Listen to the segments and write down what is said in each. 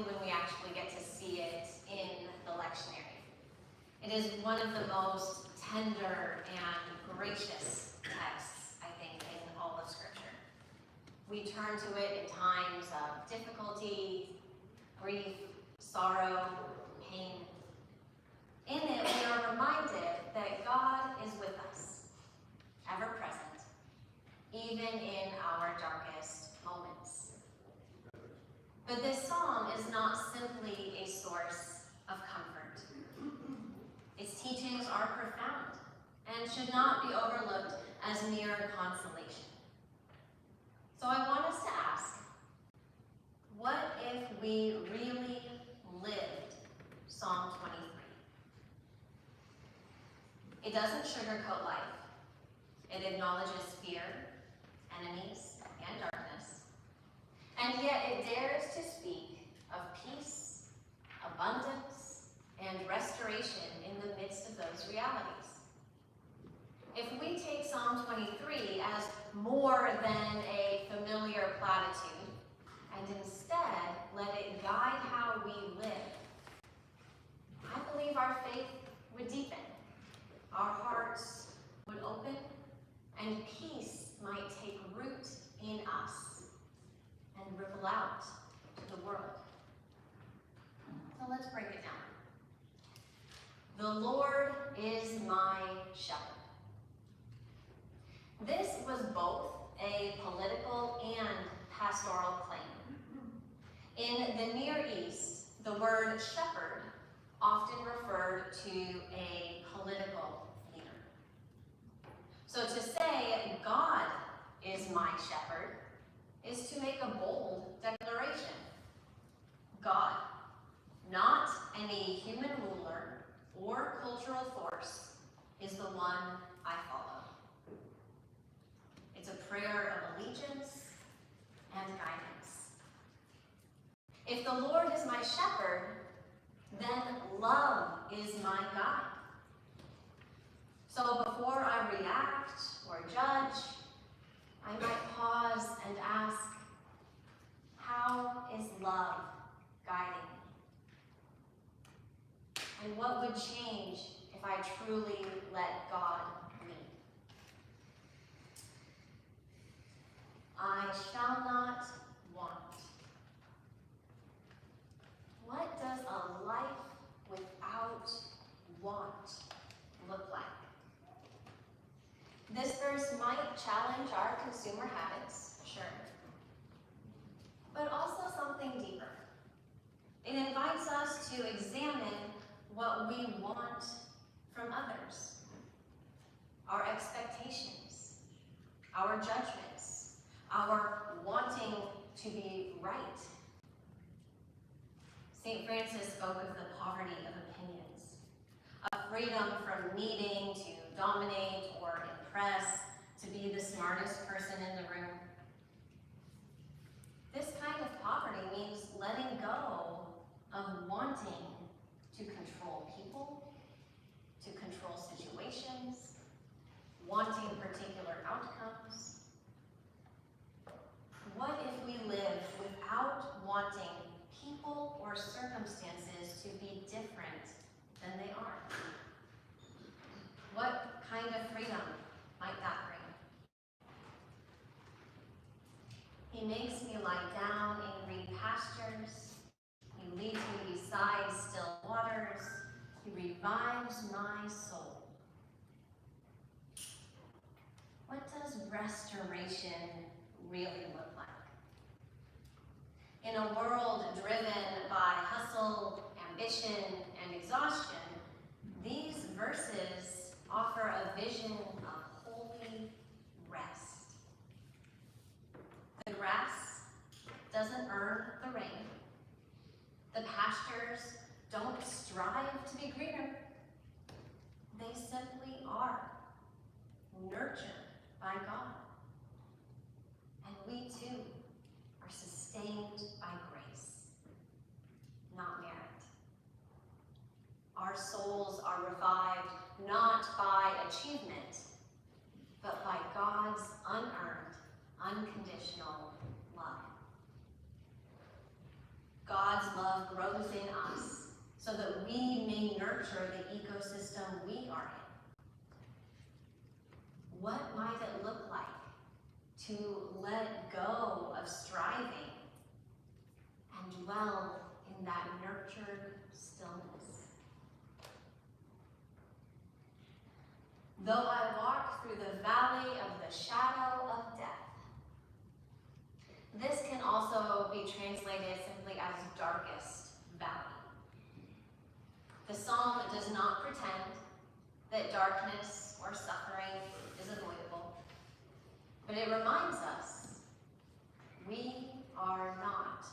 only when we actually get to see it in the lectionary. It is one of the most tender and gracious texts, I think, in all of Scripture. We turn to it in times of difficulty, grief, sorrow, pain. In it, we are reminded that God is with us, ever present, even in our darkest moments. But this psalm is not simply a source of comfort. Its teachings are profound and should not be overlooked as mere consolation. So I want us to ask, what if we really lived Psalm 23? It doesn't sugarcoat life. It acknowledges fear, enemies, and darkness. And yet it dares to speak of peace, abundance, and restoration in the midst of those realities. If we take Psalm 23 as more than a familiar platitude, and instead let it guide how we live, I believe our faith would deepen, our hearts would open, and peace might take root in us and ripple out to the world. So let's break it down. The Lord is my shepherd. This was both a political and pastoral claim. In the Near East, the word shepherd often referred to a political leader. So to say, God is my shepherd, is to make a bold declaration. God, not any human ruler or cultural force, is the one I follow. It's a prayer of allegiance and guidance. If the Lord is my shepherd, then love is my guide. So before I react or judge, I might pause and ask, how is love guiding me? And what would change if I truly let God lead? I shall not want. What does a life without want look like? This verse might challenge our consumer habits, sure, but also something deeper. It invites us to examine what we want from others, our expectations, our judgments, our wanting to be right. St. Francis spoke of the poverty of opinions, of freedom from needing to dominate or impress, to be the smartest person in the room. This kind of poverty means letting go of wanting to control people, to control situations, wanting particular outcomes. What if we live without wanting people or circumstances to be different than they are? What kind of freedom might that bring? He makes me lie down in green pastures. He leads me beside still waters. He revives my soul. What does restoration really look like? In a world driven by hustle, ambition, and exhaustion, these verses offer a vision of holy rest. The grass doesn't earn the rain. The pastures don't strive to be greener. They simply are, nurtured by God. And we too are sustained by grace, not merit. Our souls are revived not by achievement, but by God's unearned, unconditional love. God's love grows in us so that we may nurture the ecosystem we are in? What might it look like to let go of striving and dwell in that nurtured stillness? Though I walk through the valley of the shadow of death. This can also be translated simply as darkest valley. The psalm does not pretend that darkness or suffering is avoidable, but it reminds us we are not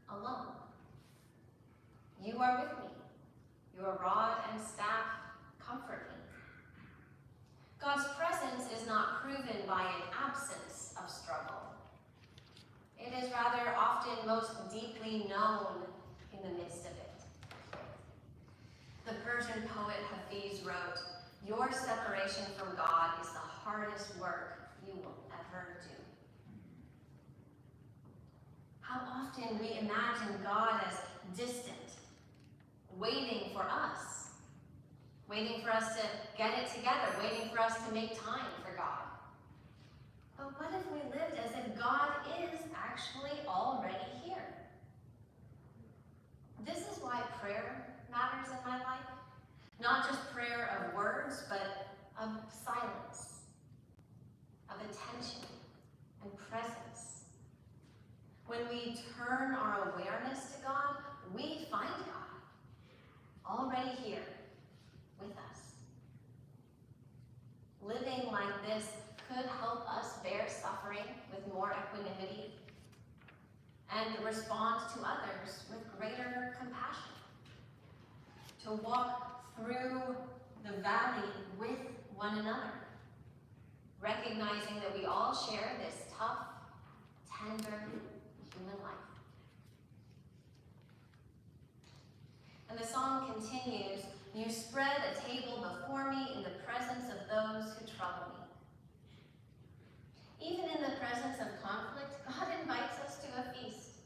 alone. You are with me. Your rod and staff comfort me. God's presence is not proven by an absence of struggle. It is rather often most deeply known in the midst of it. The Persian poet Hafiz wrote, "Your separation from God is the hardest work you will ever do." How often we imagine God as distant, waiting for us to get it together, waiting for us to make time for God. But what if we lived as if God is actually already here? This is why prayer matters in my life. Not just prayer of words, but of silence, of attention and presence. When we turn our awareness to God, we find God already here with us. Living like this could help us bear suffering with more equanimity and respond to others with greater compassion. To walk through the valley with one another, recognizing that we all share this tough, tender human life. And the song continues, "You spread a table before me in the presence of those who trouble me." Even in the presence of conflict, God invites us to a feast.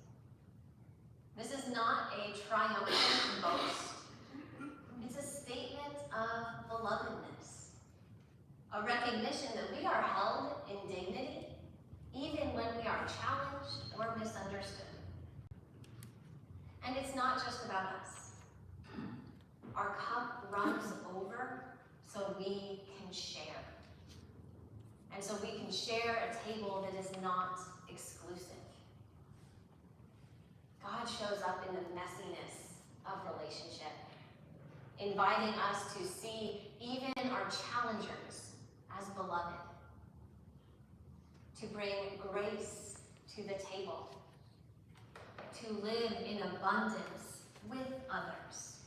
This is not a triumphant boast. It's a statement of belovedness, a recognition that we are held in dignity, even when we are challenged or misunderstood. And it's not just about us. Our cup runs over so we can share. And so we can share a table that is not exclusive. God shows up in the messiness of relationship, inviting us to see even our challengers as beloved, to bring grace to the table, to live in abundance with others,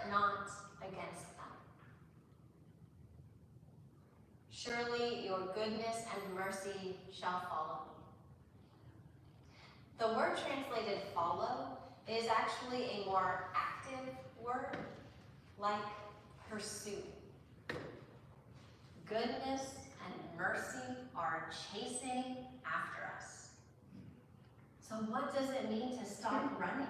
not against them. Surely your goodness and mercy shall follow me. The word translated follow is actually a more active word, like pursue. Goodness and mercy are chasing after us. So what does it mean to stop running?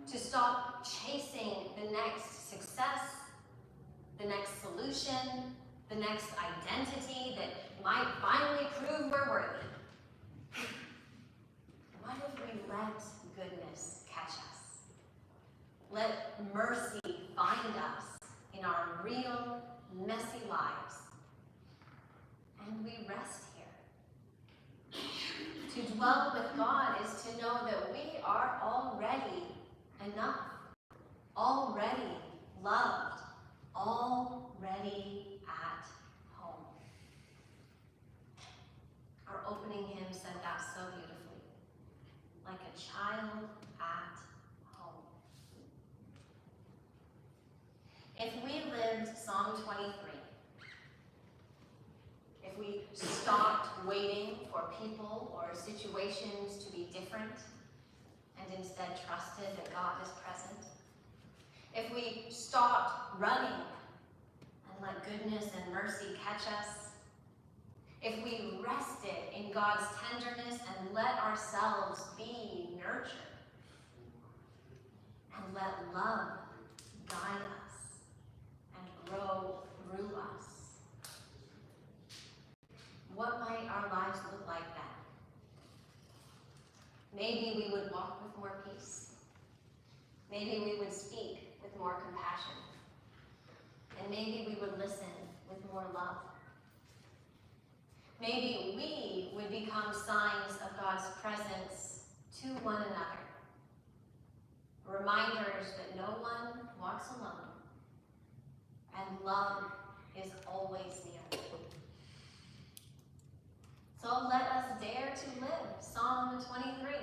To stop chasing the next success, the next solution, the next identity that might finally prove we're worthy. What if we let goodness catch us? Let mercy find us in our real, messy lives. And we rest here. To dwell with God is to know that we are already enough, already loved, already at home. Our opening hymn said that so beautifully, like a child at home. If we lived Psalm 23, if we stopped waiting for people or situations to be different and instead trusted that God is present, if we stopped running and let goodness and mercy catch us, if we rested in God's tenderness and let ourselves be nurtured, and let love guide us and grow through us, what might our lives look like then? Maybe we would walk with more peace. Maybe we would speak with more compassion. And maybe we would listen with more love. Maybe we would become signs of God's presence to one another. Reminders that no one walks alone, and love is always near. So let us dare to live Psalm 23.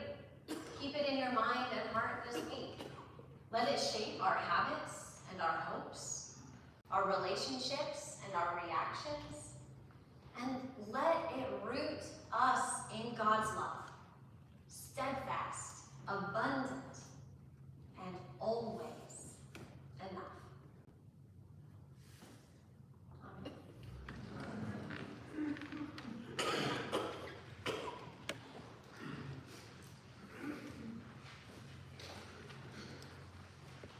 Keep it in your mind and heart this week. Let it shape our habits and our hopes, our relationships and our reactions, and let it root us in God's love.